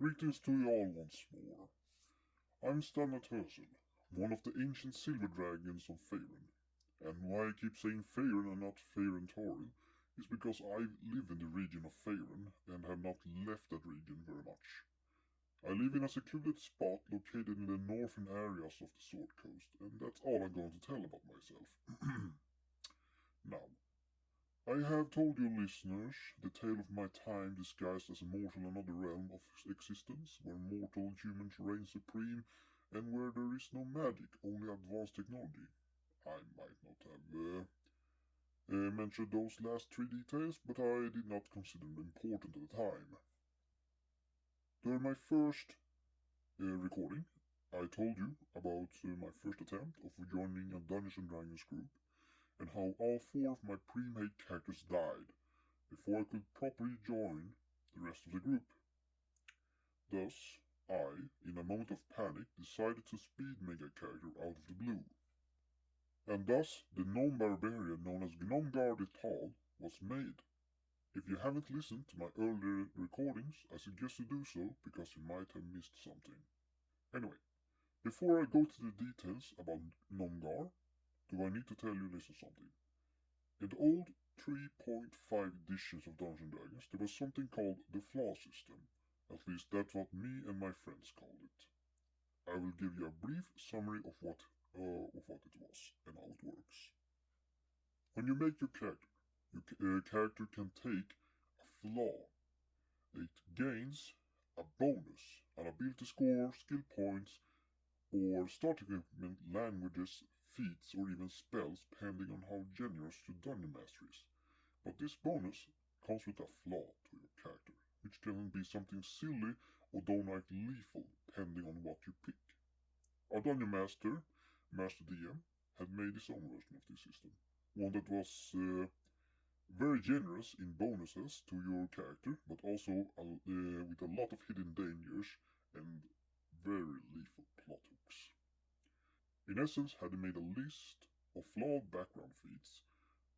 Greetings to you all once more. I'm Staadnauthursil, one of the ancient silver dragons of Faerun. And why I keep saying Faerun and not Faerun is because I live in the region of Faerun and have not left that region very much. I live in a secluded spot located in the northern areas of the Sword Coast, and that's all I'm going to tell about myself. Now, I have told you listeners the tale of my time disguised as a mortal in another realm of existence, where mortal humans reign supreme and where there is no magic, only advanced technology. I might not have mentioned those last three details, but I did not consider them important at the time. During my first recording, I told you about my first attempt of joining a Dungeons & Dragons group, and how all four of my pre-made characters died before I could properly join the rest of the group. Thus, I, in a moment of panic, decided to speed make a character out of the blue. And thus, the gnome barbarian known as Gnomgar the Tall was made. If you haven't listened to my earlier recordings, I suggest you do so, because you might have missed something. Anyway, before I go to the details about Gnomgar, do I need to tell you this or something? In the old 3.5 editions of Dungeons & Dragons, there was something called the flaw system. At least that's what me and my friends called it. I will give you a brief summary of what it was and how it works. When you make your character can take a flaw. It gains a bonus, an ability score, skill points, or start equipment, languages, feats, or even spells, depending on how generous your dungeon master is. But this bonus comes with a flaw to your character, which can be something silly or downright lethal, depending on what you pick. Our dungeon master, Master DM, had made his own version of this system, one that was very generous in bonuses to your character, but also with a lot of hidden dangers and very lethal plot hooks. In essence, had made a list of flawed background feats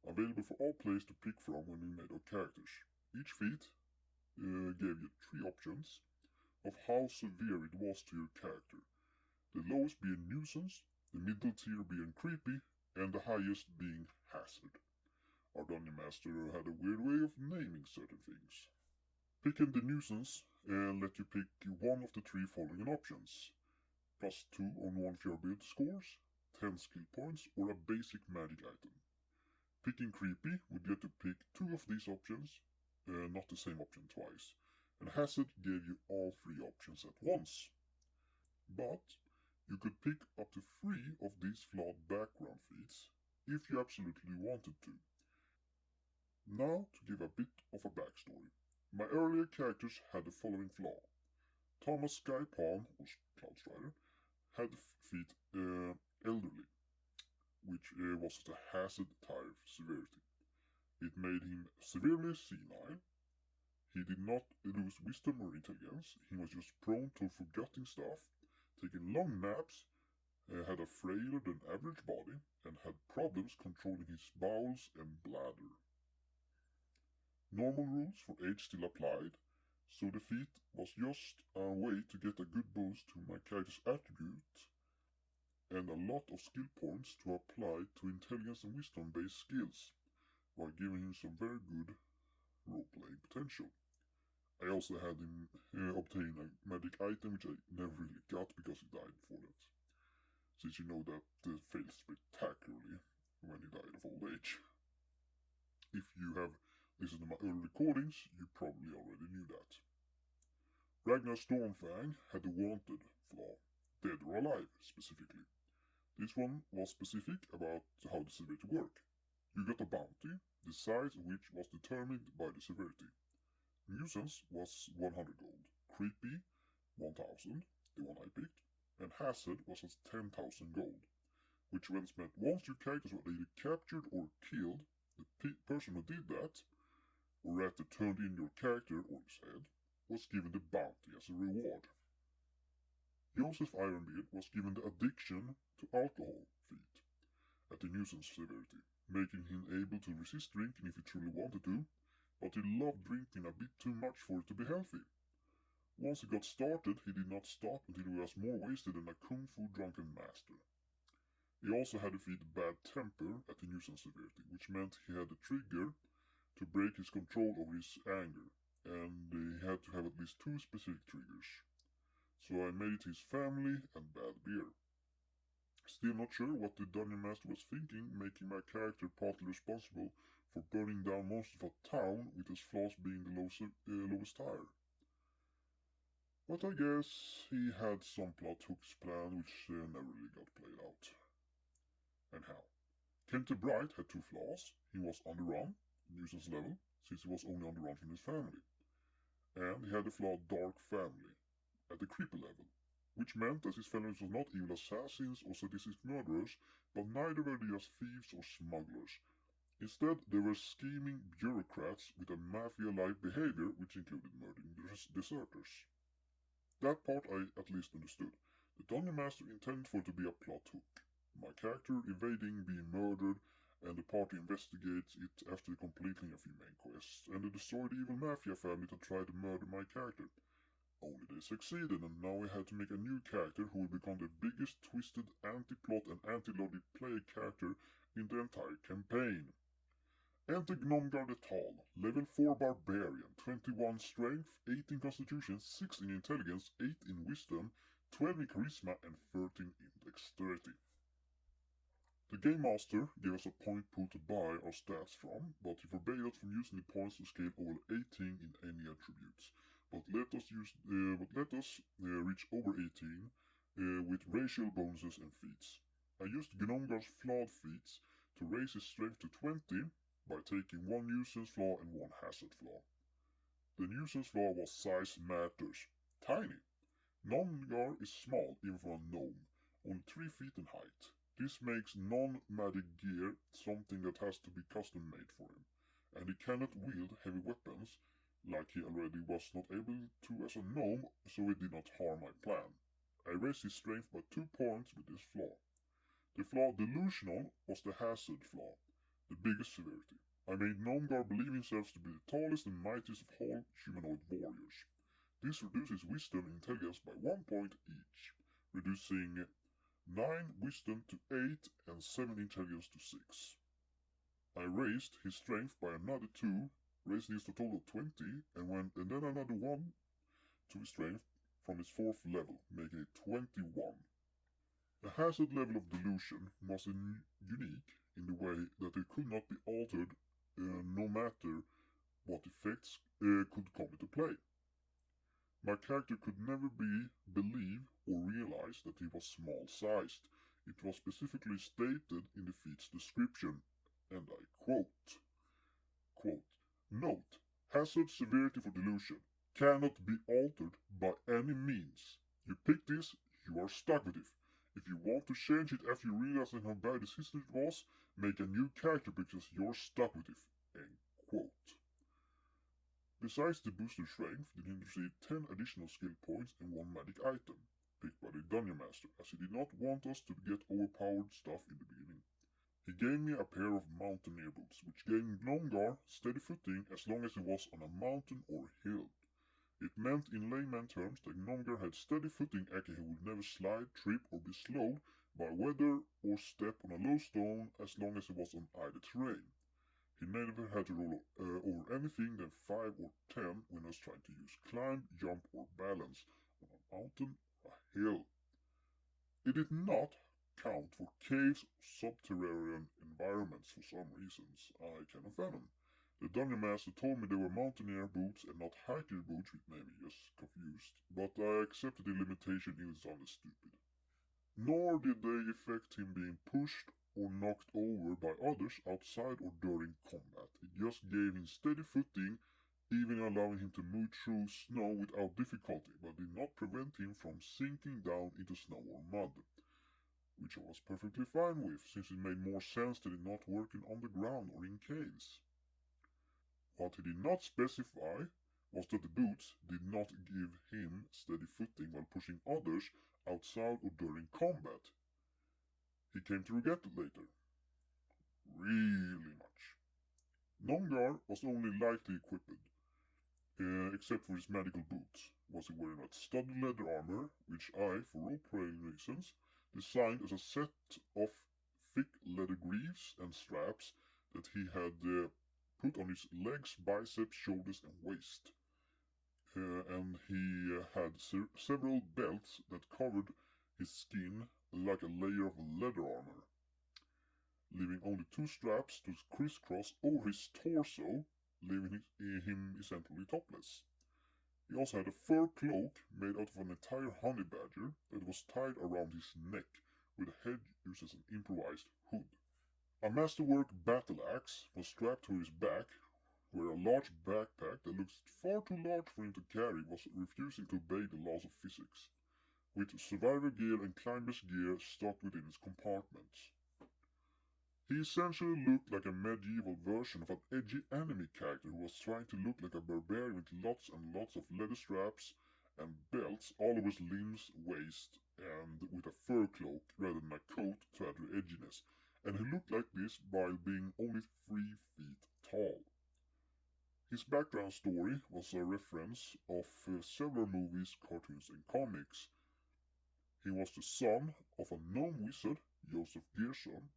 available for all players to pick from when we made our characters. Each feat gave you three options of how severe it was to your character. The lowest being nuisance, the middle tier being creepy, and the highest being hazard. Our dungeon master had a weird way of naming certain things. Picking the nuisance let you pick one of the three following options: +2 on one of your ability scores, 10 skill points, or a basic magic item. Picking creepy would get to pick two of these options, not the same option twice, and hazard gave you all three options at once. But you could pick up to 3 of these flawed background feats if you absolutely wanted to. Now to give a bit of a backstory. My earlier characters had the following flaw. Thomas Skypalm, or Cloudstrider, had the feat Elderly, which was at a hazard tier severity. It made him severely senile. He did not lose wisdom or intelligence, he was just prone to forgetting stuff, taking long naps, had a frailer than average body, and had problems controlling his bowels and bladder. Normal rules for age still applied, so the feat was just a way to get a good boost to my character's attribute and a lot of skill points to apply to intelligence and wisdom based skills, while giving him some very good role-playing potential. I also had him obtain a magic item which I never really got because he died before that, since you know that failed spectacularly when he died of old age. If you have listened to my early recordings, you probably already knew that. Ragnar Stormfang had the wanted flaw, dead or alive specifically. This one was specific about how the severity worked. You got a bounty, the size of which was determined by the severity. Nuisance was 100 gold, creepy 1000, the one I picked, and hazard was at 10,000 gold, which meant once your characters were either captured or killed, the person who did that, or rather turned in your character or his head, was given the bounty as a reward. Joseph Ironbeard was given the addiction to alcohol feat at the nuisance severity, making him able to resist drinking if he truly wanted to, but he loved drinking a bit too much for it to be healthy. Once he got started, he did not stop until he was more wasted than a kung fu drunken master. He also had to feed bad temper at the nuisance severity, which meant he had a trigger to break his control over his anger, and he had to have at least 2 specific triggers. So I made it his family and bad beer. Still not sure what the Dungeon Master was thinking, making my character partly responsible for burning down most of a town, with his flaws being the lowest tier. But I guess he had some plot hooks planned which never really got played out. Anyhow, Kent the Bright had 2 flaws. He was on the run, nuisance level, since he was only on the run from his family. And he had the flaw Dark Family, at the creepy level, which meant that his family was not evil assassins or sadistic murderers, but neither were they just thieves or smugglers. Instead, they were scheming bureaucrats with a mafia-like behavior which included murdering deserters. That part I at least understood. The Dungeon Master intended for it to be a plot hook. My character evading being murdered, and the party investigates it after completing a few main quests, and they destroy the evil mafia family that tried to murder my character. Only they succeeded, and now we had to make a new character who will become the biggest twisted anti-plot and anti-logic player character in the entire campaign. Enter Gnomgar the Tall, level 4 barbarian, 21 strength, 18 constitution, 6 in intelligence, 8 in wisdom, 12 in charisma and 13 in dexterity. The Game Master gave us a point pool to buy our stats from, but he forbade us from using the points to scale over 18 in any attributes. But let us reach over 18 with racial bonuses and feats. I used Gnomgar's flawed feats to raise his strength to 20 by taking 1 nuisance flaw and 1 hazard flaw. The nuisance flaw was size matters. Tiny. Gnomgar is small even for a gnome, only 3 feet in height. This makes non-magic gear something that has to be custom made for him, and he cannot wield heavy weapons like he already was not able to as a gnome, so it did not harm my plan. I raised his strength by 2 points with this flaw. The flaw Delusional was the hazard flaw, the biggest severity. I made Gnomgar believe himself to be the tallest and mightiest of all humanoid warriors. This reduces wisdom and intelligence by 1 point each, reducing 9 wisdom to 8 and 7 intelligence to 6. I raised his strength by another 2, raising his to a total of 20, and then another 1 to his strength from his 4th level, making it 21. The hazard level of delusion was unique in the way that it could not be altered no matter what effects could come into play. My character could never believe or realize that he was small-sized. It was specifically stated in the feat's description, and I quote, Note, hazard severity for delusion cannot be altered by any means. You pick this, you are stuck with it. If you want to change it after you realize how bad this history was, make a new character because you're stuck with it. End quote. Besides the booster strength, did he receive 10 additional skill points and 1 magic item, picked by the Dungeon Master, as he did not want us to get overpowered stuff in the beginning. He gave me a pair of mountaineer boots, which gave Gnomgar steady footing as long as he was on a mountain or hill. It meant in layman terms that Gnomgar had steady footing, aka he would never slide, trip or be slowed by weather or step on a low stone as long as he was on either terrain. He never had to roll over anything than 5 or 10 when he was trying to use climb, jump or balance on a mountain or a hill. It did not count for caves or subterranean environments for some reasons I cannot fathom. The Dungeon Master told me they were mountaineer boots and not hiker boots, which made me just confused, but I accepted the limitation even sounded stupid. Nor did they affect him being pushed or knocked over by others outside or during combat. It just gave him steady footing, even allowing him to move through snow without difficulty, but did not prevent him from sinking down into snow or mud, which I was perfectly fine with, since it made more sense than it not working on the ground or in caves. What he did not specify was that the boots did not give him steady footing while pushing others outside or during combat. He came to regret it later. Really much. Gnomgar was only lightly equipped, except for his magical boots, was he wearing a studded leather armor, which I, for role-playing reasons, designed as a set of thick leather greaves and straps that he had put on his legs, biceps, shoulders and waist. And he had several belts that covered his skin like a layer of leather armor, leaving only 2 straps to crisscross over his torso, leaving him essentially topless. He also had a fur cloak made out of an entire honey badger that was tied around his neck, with the head used as an improvised hood. A masterwork battle axe was strapped to his back, where a large backpack that looked far too large for him to carry was refusing to obey the laws of physics, with survivor gear and climber's gear stocked within its compartments. He essentially looked like a medieval version of an edgy anime character who was trying to look like a barbarian with lots and lots of leather straps and belts all over his limbs, waist, and with a fur cloak rather than a coat to add to edginess, and he looked like this while being only 3 feet tall. His background story was a reference of several movies, cartoons and comics. He was the son of a gnome wizard, Joseph Gerson,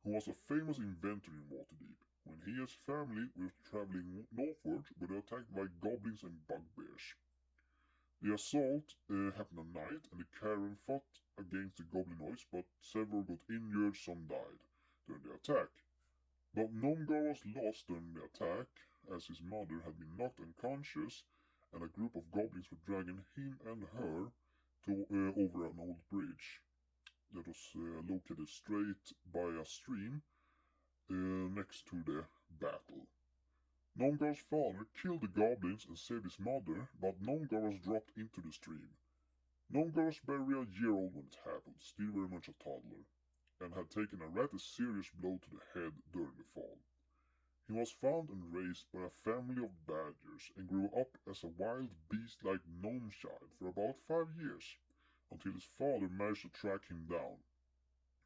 who was a famous inventor in Waterdeep, when he and his family were traveling northwards but were attacked by goblins and bugbears. The assault happened at night, and the caravan fought against the goblinoids, but several got injured, some died during the attack. But Gnomgar was lost during the attack, as his mother had been knocked unconscious, and a group of goblins were dragging him and her over an old bridge that was located straight by a stream next to the battle. Gnomgar's father killed the goblins and saved his mother, but Gnomgar was dropped into the stream. Gnomgar was barely a year old when it happened, still very much a toddler, and had taken a rather serious blow to the head during the fall. He was found and raised by a family of badgers and grew up as a wild beast-like gnome child for about 5 years, until his father managed to track him down.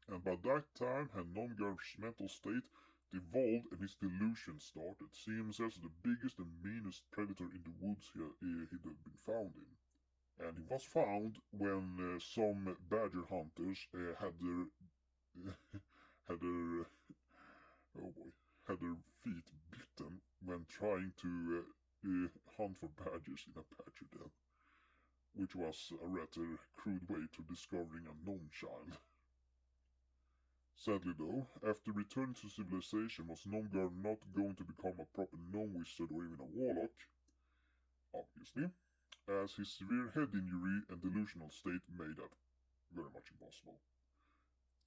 And by that time had Gnomgar's mental state devolved and his delusion started, seeing himself as the biggest and meanest predator in the woods he'd been found in. And he was found when some badger hunters had their had their feet bitten when trying to hunt for badgers in a badger den, which was a rather crude way to discovering a gnome child. Sadly though, after returning to civilization, was Gnomgar not going to become a proper gnome wizard or even a warlock, obviously, as his severe head injury and delusional state made that very much impossible.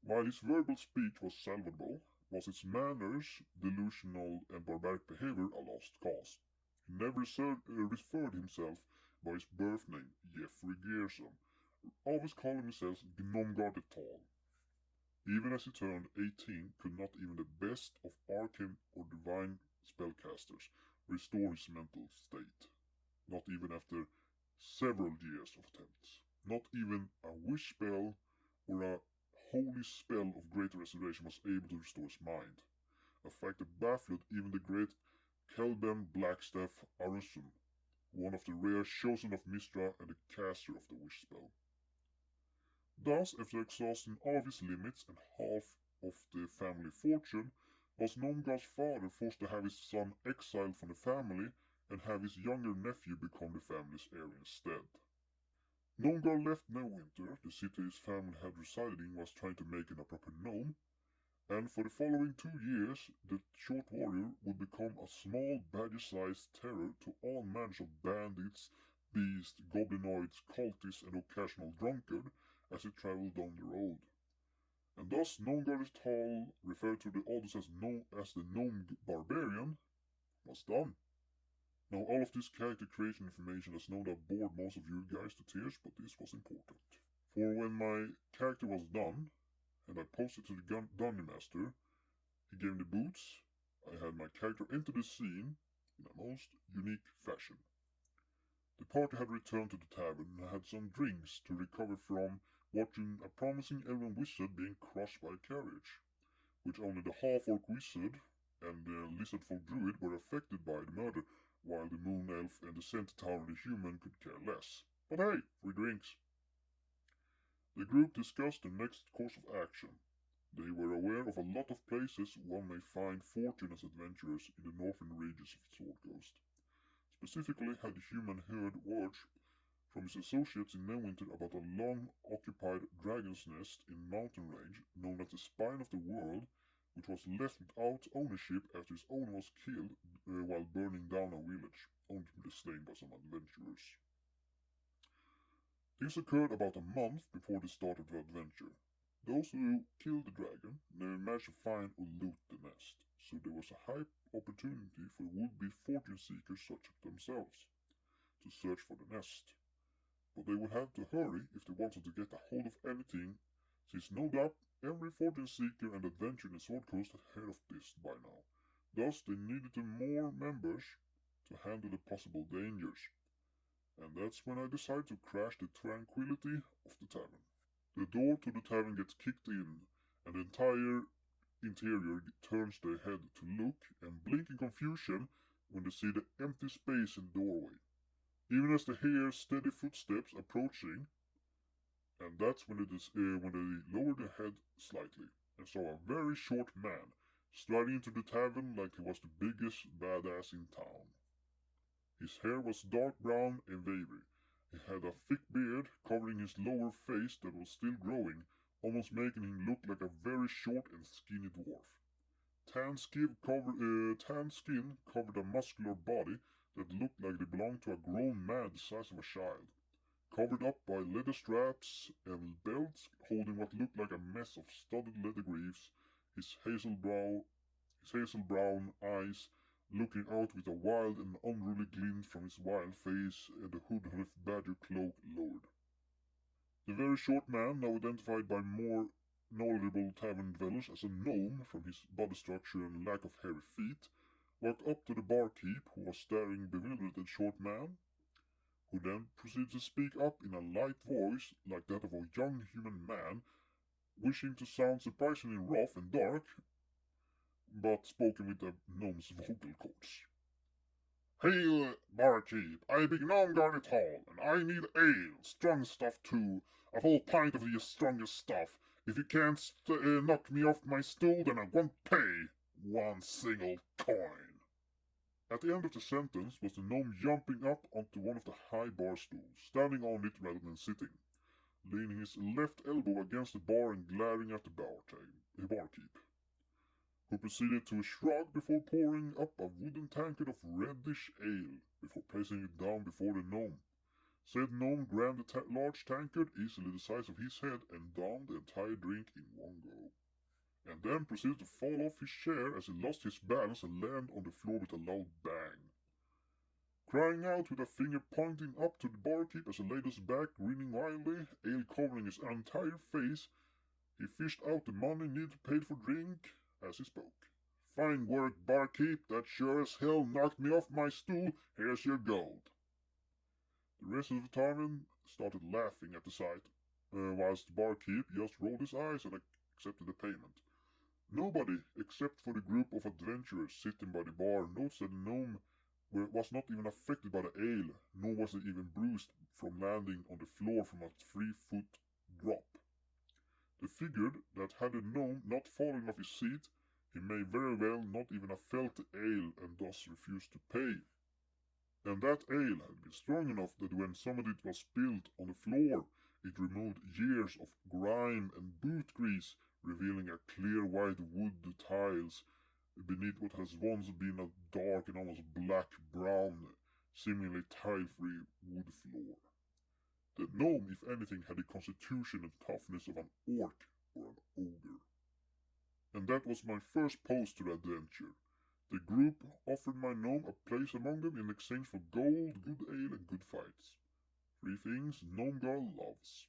While his verbal speech was salvageable, was his manners, delusional and barbaric behavior a lost cause. He never referred himself by his birth name, Jeffrey Gerson, always calling himself Gnomgar the Tall. Even as he turned 18, could not even the best of arcane or divine spellcasters restore his mental state. Not even after several years of attempts. Not even a wish spell or a holy spell of greater restoration was able to restore his mind. A fact that baffled even the great Kelben Blackstaff Arunsun, one of the rare chosen of Mistra and the caster of the wish spell. Thus, after exhausting all of his limits and half of the family fortune, was Gnomgar's father forced to have his son exiled from the family and have his younger nephew become the family's heir instead. Gnomgar left Neverwinter, the city his family had resided in, was trying to make him a proper gnome, and for the following 2 years, the short warrior would become a small badger-sized terror to all manner of bandits, beasts, goblinoids, cultists, and occasional drunkard as he travelled down the road. And thus Gnomgar the Tall, referred to the others as the Gnome Barbarian, was done. Now all of this character creation information has no doubt bored most of you guys to tears, but this was important. For when my character was done, and I posted to the Dungeon Master, he gave me the boots. I had my character enter the scene in a most unique fashion. The party had returned to the tavern and had some drinks to recover from watching a promising elven wizard being crushed by a carriage, which only the half-orc wizard and the lizard-folk druid were affected by the murder, while the moon elf and the centaur and the human could care less. But hey, free drinks. The group discussed the next course of action. They were aware of a lot of places one may find fortunate adventurers in the northern regions of Sword Coast. Specifically had the human heard word from his associates in Neverwinter about a long-occupied dragon's nest in mountain range known as the Spine of the World, which was left without ownership after its owner was killed while burning down a village, only to be slain by some adventurers. This occurred about a month before the start of the adventure. Those who killed the dragon never managed to find or loot the nest, so there was a high opportunity for would-be fortune seekers such as themselves to search for the nest. But they would have to hurry if they wanted to get a hold of anything, since no doubt every fortune seeker and adventurer in the Sword Coast had heard of this by now. Thus they needed more members to handle the possible dangers. And that's when I decided to crash the tranquility of the tavern. The door to the tavern gets kicked in, and the entire interior turns their head to look and blink in confusion when they see the empty space in the doorway. Even as they hear steady footsteps approaching, and that's when they lower their head slightly and saw a very short man striding into the tavern like he was the biggest badass in town. His hair was dark brown and wavy. He had a thick beard covering his lower face that was still growing, almost making him look like a very short and skinny dwarf. Tan skin covered a muscular body that looked like they belonged to a grown man the size of a child, covered up by leather straps and belts holding what looked like a mess of studded leather greaves, his hazel brown eyes looking out with a wild and unruly glint from his wild face, and the hood of his badger cloak lowered. The very short man, now identified by more knowledgeable tavern dwellers as a gnome from his body structure and lack of hairy feet, walked up to the barkeep, who was staring bewildered at the short man, who then proceeded to speak up in a light voice like that of a young human man, wishing to sound surprisingly rough and dark, but spoken with a gnome's vocal cords. "Hail, barkeep, I be Gnomgar at all, and I need ale, strong stuff too, a whole pint of the strongest stuff. If you can't knock me off my stool, then I won't pay one single coin." At the end of the sentence was the gnome jumping up onto one of the high bar stools, standing on it rather than sitting, leaning his left elbow against the bar and glaring at the barkeep, who proceeded to shrug before pouring up a wooden tankard of reddish ale, before placing it down before the gnome. Said gnome grabbed the large tankard, easily the size of his head, and downed the entire drink in one go, and then proceeded to fall off his chair as he lost his balance and landed on the floor with a loud bang. Crying out with a finger pointing up to the barkeep as he laid his back, grinning wildly, ale covering his entire face, he fished out the money needed to pay for drink as he spoke. "Fine work, barkeep. That sure as hell knocked me off my stool. Here's your gold." The rest of the tavern started laughing at the sight, whilst the barkeep just rolled his eyes and accepted the payment. Nobody, except for the group of adventurers sitting by the bar, noticed that the gnome was not even affected by the ale, nor was he even bruised from landing on the floor from a 3-foot drop. They figured that had the gnome not fallen off his seat, he may very well not even have felt the ale and thus refused to pay. And that ale had been strong enough that when some of it was spilled on the floor, it removed years of grime and boot grease, revealing a clear white wood tiles beneath what has once been a dark and almost black-brown, seemingly tile-free wood floor. The gnome, if anything, had the constitution and toughness of an orc or an ogre. And that was my first post to the adventure. The group offered my gnome a place among them in exchange for gold, good ale, and good fights. 3 things Gnomgar loves.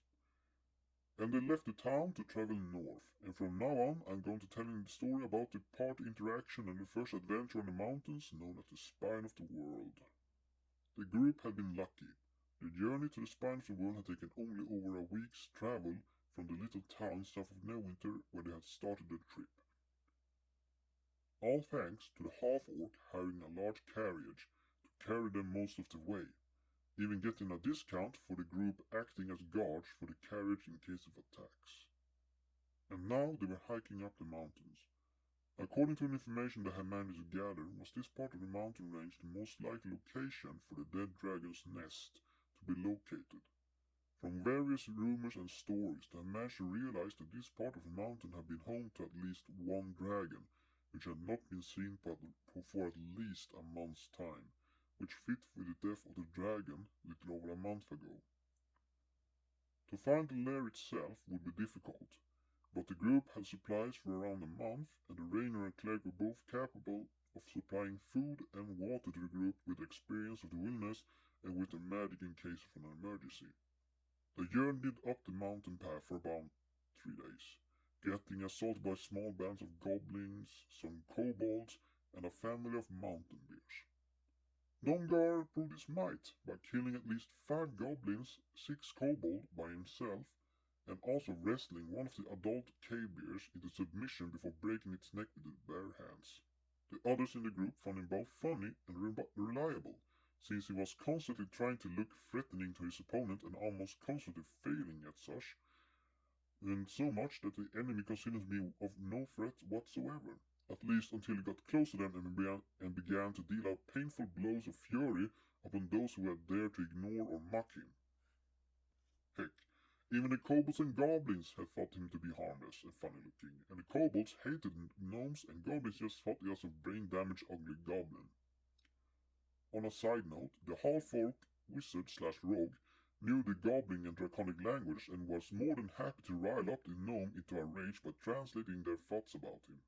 And they left the town to travel north, and from now on I'm going to tell you the story about the party interaction and the first adventure on the mountains known as the Spine of the World. The group had been lucky. The journey to the Spine of the World had taken only over a week's travel from the little town south of Neverwinter where they had started their trip. All thanks to the half-orc hiring a large carriage to carry them most of the way. even getting a discount for the group acting as guards for the carriage in case of attacks. And now they were hiking up the mountains. According to the information they had managed to gather, was this part of the mountain range the most likely location for the dead dragon's nest to be located. From various rumors and stories, they had managed to realize that this part of the mountain had been home to at least one dragon, which had not been seen for at least a month's time, which fit with the death of the dragon little over a month ago. To find the lair itself would be difficult, but the group had supplies for around a month, and the Rainer and Clegg were both capable of supplying food and water to the group with experience of the wilderness and with their magic in case of an emergency. They journeyed up the mountain path for about 3 days, getting assaulted by small bands of goblins, some kobolds, and a family of mountain bears. Gnomgar proved his might by killing at least 5 goblins, 6 kobolds by himself, and also wrestling one of the adult cave bears into submission before breaking its neck with his bare hands. The others in the group found him both funny and reliable, since he was constantly trying to look threatening to his opponent and almost constantly failing at such, and so much that the enemy considers him of no threat whatsoever, at least until he got close to them and began to deal out painful blows of fury upon those who had dared to ignore or mock him. Heck, even the kobolds and goblins had thought him to be harmless and funny looking, and the kobolds hated gnomes and goblins just thought he was a brain-damaged ugly goblin. On a side note, the half-orc wizard/rogue knew the goblin and draconic language and was more than happy to rile up the gnome into a rage by translating their thoughts about him.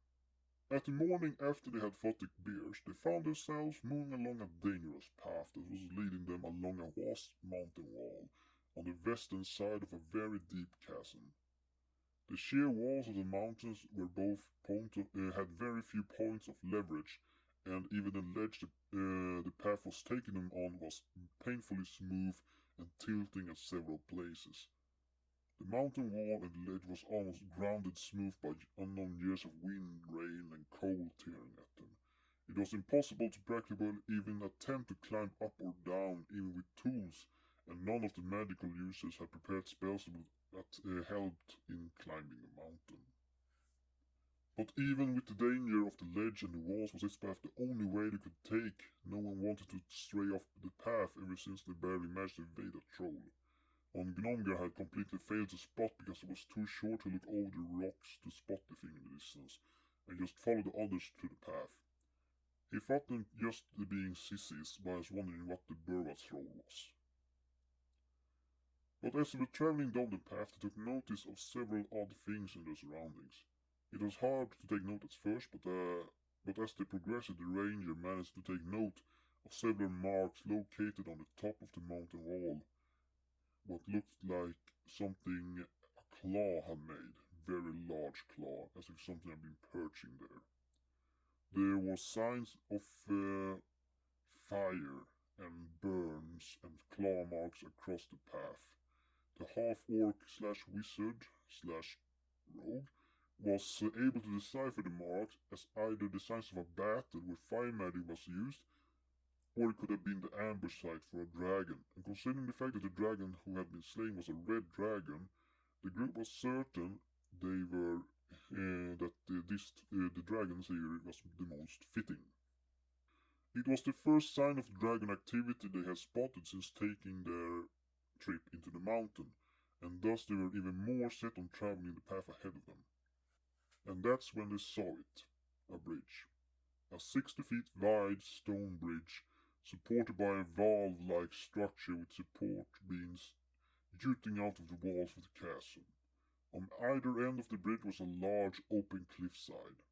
At the morning after they had fought the bears, they found themselves moving along a dangerous path that was leading them along a vast mountain wall on the western side of a very deep chasm. The sheer walls of the mountains were had very few points of leverage, and even the ledge the path was taking them on was painfully smooth and tilting at several places. The mountain wall and the ledge was almost grounded smooth by unknown years of wind, rain, and cold tearing at them. It was impossible to practically even attempt to climb up or down, even with tools, and none of the magical users had prepared spells that helped in climbing the mountain. But even with the danger of the ledge and the walls, was this path the only way they could take? No one wanted to stray off the path ever since they barely managed to evade a troll. Gnomgar had completely failed to spot because it was too short to look over the rocks to spot the thing in the distance, and just followed the others to the path. He thought them just being sissies, while wondering what the Burwa's role was. But as they were traveling down the path, they took notice of several odd things in their surroundings. It was hard to take note at first, but as they progressed, the ranger managed to take note of several marks located on the top of the mountain wall. What looked like something a claw had made, very large claw, as if something had been perching there. There were signs of fire and burns and claw marks across the path. The half-orc/wizard/rogue was able to decipher the marks as either the signs of a battle where fire magic was used, or it could have been the ambush site for a dragon. And considering the fact that the dragon who had been slain was a red dragon, the group was certain they were that the dragon's here was the most fitting. It was the first sign of dragon activity they had spotted since taking their trip into the mountain, and thus they were even more set on traveling the path ahead of them. And that's when they saw it. A bridge. A 60 feet wide stone bridge, supported by a valve-like structure with support beams jutting out of the walls of the castle. On either end of the bridge was a large open cliffside.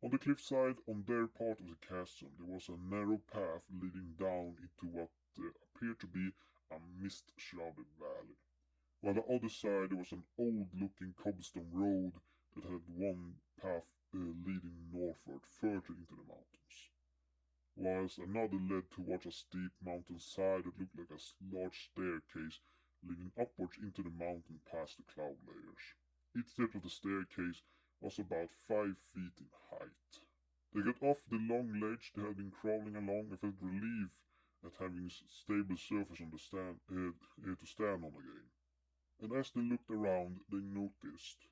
On the cliffside, on their part of the castle, there was a narrow path leading down into what appeared to be a mist-shrouded valley. While the other side there was an old-looking cobblestone road that had one path leading northward further into the mountains, whilst another led towards a steep mountain side that looked like a large staircase leading upwards into the mountain past the cloud layers. Each step of the staircase was about 5 feet in height. They got off the long ledge they had been crawling along and felt relief at having stable surface on the to stand on again. And as they looked around, they noticed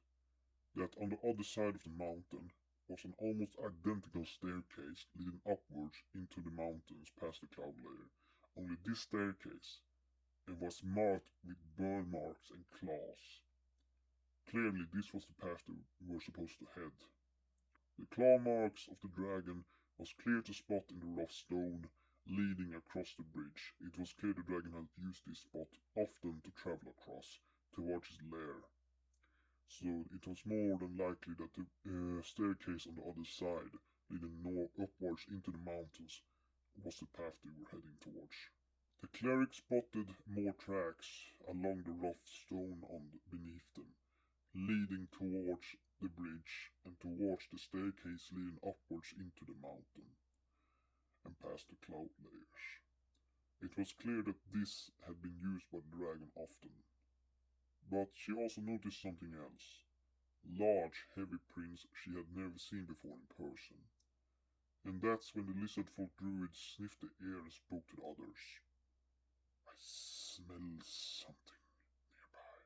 that on the other side of the mountain was an almost identical staircase leading upwards into the mountains past the cloud layer. Only this staircase was marked with burn marks and claws. Clearly this was the path they were supposed to head. The claw marks of the dragon was clear to spot in the rough stone leading across the bridge. It was clear the dragon had used this spot often to travel across towards his lair. So it was more than likely that the staircase on the other side, leading upwards into the mountains, was the path they were heading towards. The cleric spotted more tracks along the rough stone beneath them, leading towards the bridge and towards the staircase leading upwards into the mountain and past the cloud layers. It was clear that this had been used by the dragon often. But she also noticed something else. Large, heavy prints she had never seen before in person. And that's when the lizard-folk druid sniffed the air and spoke to the others. I smell something nearby.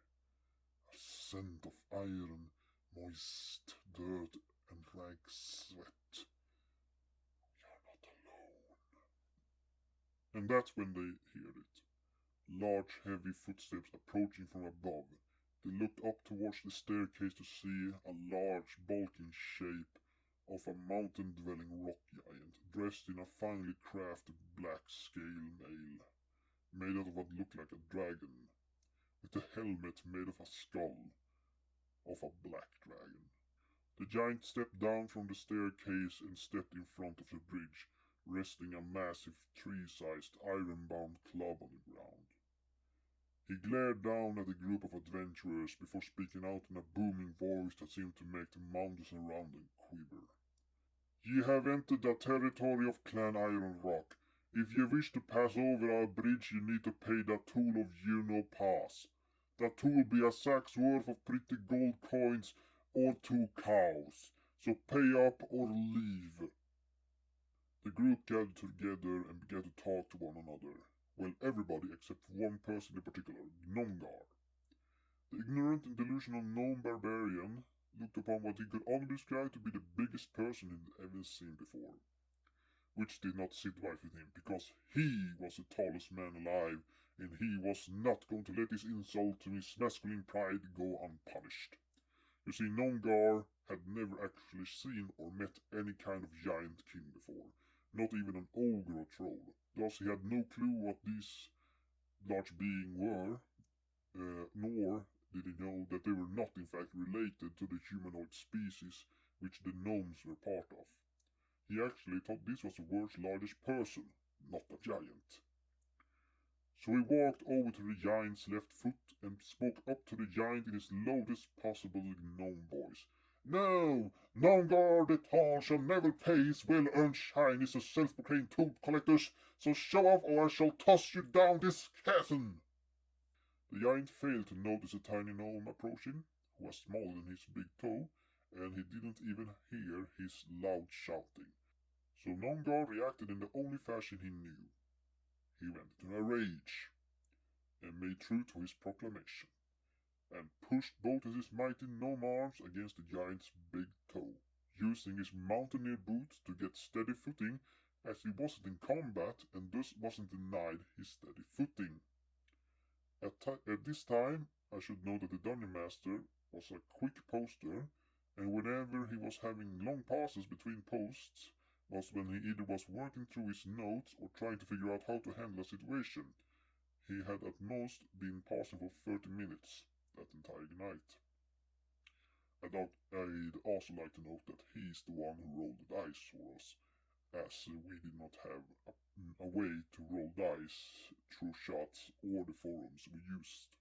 A scent of iron, moist dirt, and rank sweat. You're not alone. And that's when they heard it. Large, heavy footsteps approaching from above. They looked up towards the staircase to see a large, bulking shape of a mountain-dwelling rock giant, dressed in a finely crafted black scale mail, made out of what looked like a dragon, with a helmet made of a skull of a black dragon. The giant stepped down from the staircase and stepped in front of the bridge, resting a massive tree-sized iron-bound club on the ground. He glared down at the group of adventurers before speaking out in a booming voice that seemed to make the mountains around them quiver. Ye have entered the territory of Clan Iron Rock. If ye wish to pass over our bridge, you need to pay the toll of Juno Pass. The toll be a sack's worth of pretty gold coins or 2 cows. So pay up or leave. The group gathered together and began to talk to one another. Well, everybody except one person in particular, Gnomgar. The ignorant and delusional gnome barbarian looked upon what he could only describe to be the biggest person he had ever seen before, which did not sit right with him, because he was the tallest man alive, and he was not going to let his insult to his masculine pride go unpunished. You see, Gnomgar had never actually seen or met any kind of giant king before, not even an ogre or troll. Thus he had no clue what these large beings were, nor did he know that they were not in fact related to the humanoid species which the gnomes were part of. He actually thought this was the world's largest person, not a giant. So he walked over to the giant's left foot and spoke up to the giant in his loudest possible gnome voice. No! Gnomgar the Tall shall never pay his well-earned shinies to self-proclaimed tooth collectors, so show off or I shall toss you down this chasm! The giant failed to notice a tiny gnome approaching, who was smaller than his big toe, and he didn't even hear his loud shouting. So Gnomgar reacted in the only fashion he knew. He went into a rage, and made true to his proclamation, and pushed both his mighty gnome arms against the giant's big toe, using his mountaineer boots to get steady footing, as he wasn't in combat and thus wasn't denied his steady footing. At this time, I should know that the Dungeon Master was a quick poster, and whenever he was having long pauses between posts was when he either was working through his notes or trying to figure out how to handle a situation. He had at most been pausing for 30 minutes that entire night. I'd also like to note that he's the one who rolled the dice for us, as we did not have a way to roll dice through shots or the forums we used.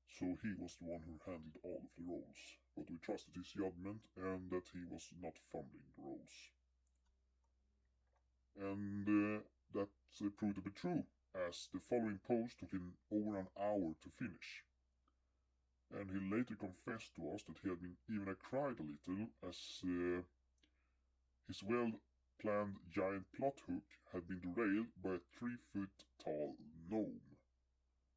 So he was the one who handled all of the rolls, but we trusted his judgment and that he was not fumbling the rolls. And that proved to be true, as the following post took him over an hour to finish. And he later confessed to us that he had been even cried a little, as his planned giant plot hook had been derailed by a 3-foot-tall gnome.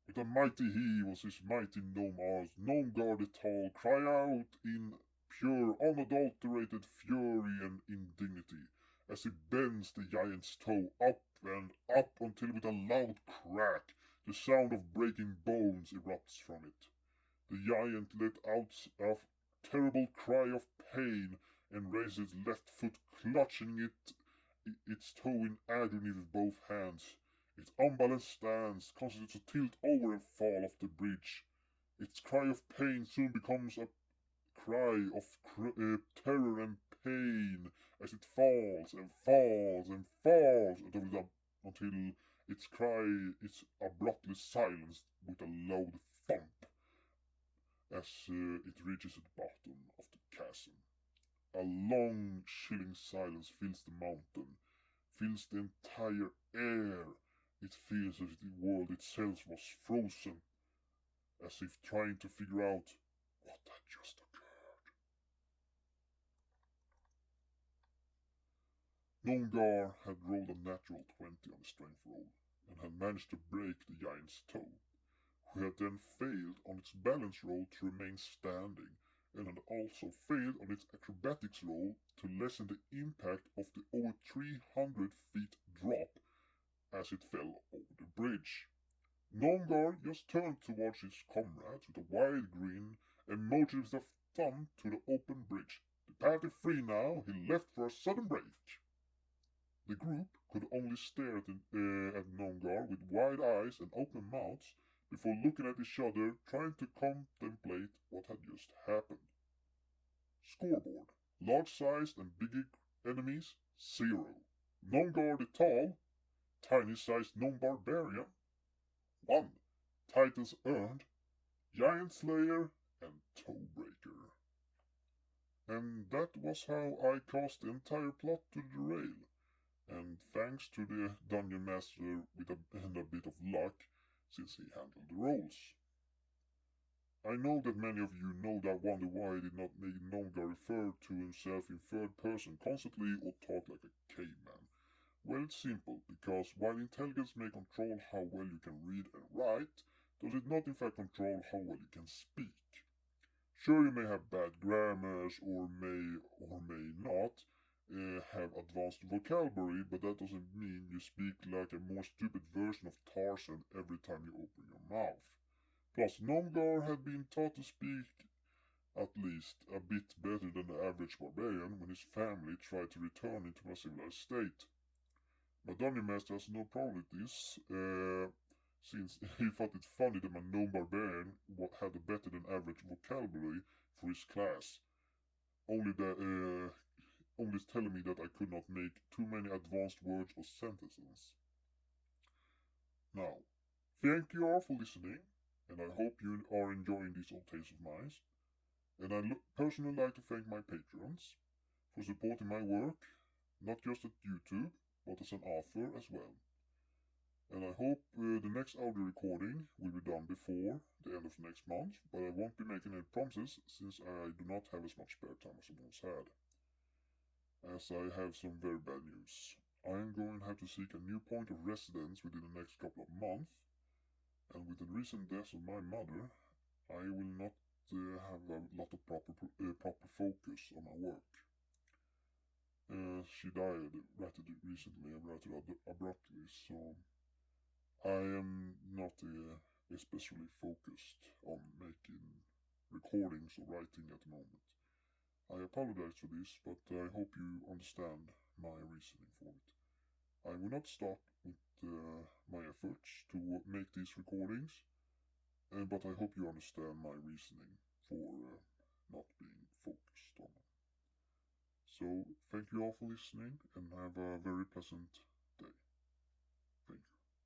With a mighty heave of his mighty gnome arms, Gnomgar the Tall cry out in pure, unadulterated fury and indignity, as he bends the giant's toe up and up until with a loud crack, the sound of breaking bones erupts from it. The giant let out a terrible cry of pain and raises its left foot, clutching its toe in agony with both hands. Its unbalanced stance causes it to tilt over and fall off the bridge. Its cry of pain soon becomes a cry of terror and pain as it falls and falls and falls until its cry is abruptly silenced with a loud thump as it reaches the bottom of the chasm. A long, chilling silence fills the mountain, fills the entire air. It feels as if the world itself was frozen, as if trying to figure out what had just occurred. Gnomgar had rolled a natural 20 on the strength roll, and had managed to break the giant's toe, who had then failed on its balance roll to remain standing, and had also failed on its acrobatics roll to lessen the impact of the over 300 feet drop as it fell over the bridge. Gnomgar just turned towards his comrades with a wide grin and motioned with a thumb to the open bridge. The path is free now, he left for a sudden break. The group could only stare at Gnomgar with wide eyes and open mouths before looking at each other, trying to contemplate what had just happened. Scoreboard: large-sized and big enemies, 0. Gnomgar the Tall, tiny-sized gnome barbarian, 1. Titles earned: Giant Slayer and Toebreaker. And that was how I caused the entire plot to derail. And thanks to the Dungeon Master and a bit of luck, since he handled the rolls. I know that many of you wonder why I did not make Gnomgar refer to himself in third person constantly or talk like a caveman. Well, it's simple, because while intelligence may control how well you can read and write, does it not in fact control how well you can speak. Sure, you may have bad grammars or may not have advanced vocabulary, but that doesn't mean you speak like a more stupid version of Tarzan every time you open your mouth. Plus, Gnomgar had been taught to speak at least a bit better than the average barbarian when his family tried to return into a civilized state. My Dungeon Master has no problem with this, since he thought it funny that my gnome barbarian had a better than average vocabulary for his class. Only telling me that I could not make too many advanced words or sentences. Now, thank you all for listening, and I hope you are enjoying these old tales of mine. And I personally like to thank my patrons for supporting my work, not just at YouTube, but as an author as well. And I hope the next audio recording will be done before the end of next month, but I won't be making any promises since I do not have as much spare time as I once had. As I have some very bad news. I am going to have to seek a new point of residence within the next couple of months, and with the recent death of my mother, I will not have a lot of proper focus on my work. She died rather recently and rather abruptly, so I am not especially focused on making recordings or writing at the moment. I apologize for this, but I hope you understand my reasoning for it. I will not stop with my efforts to make these recordings, but I hope you understand my reasoning for not being focused on them. So, thank you all for listening, and have a very pleasant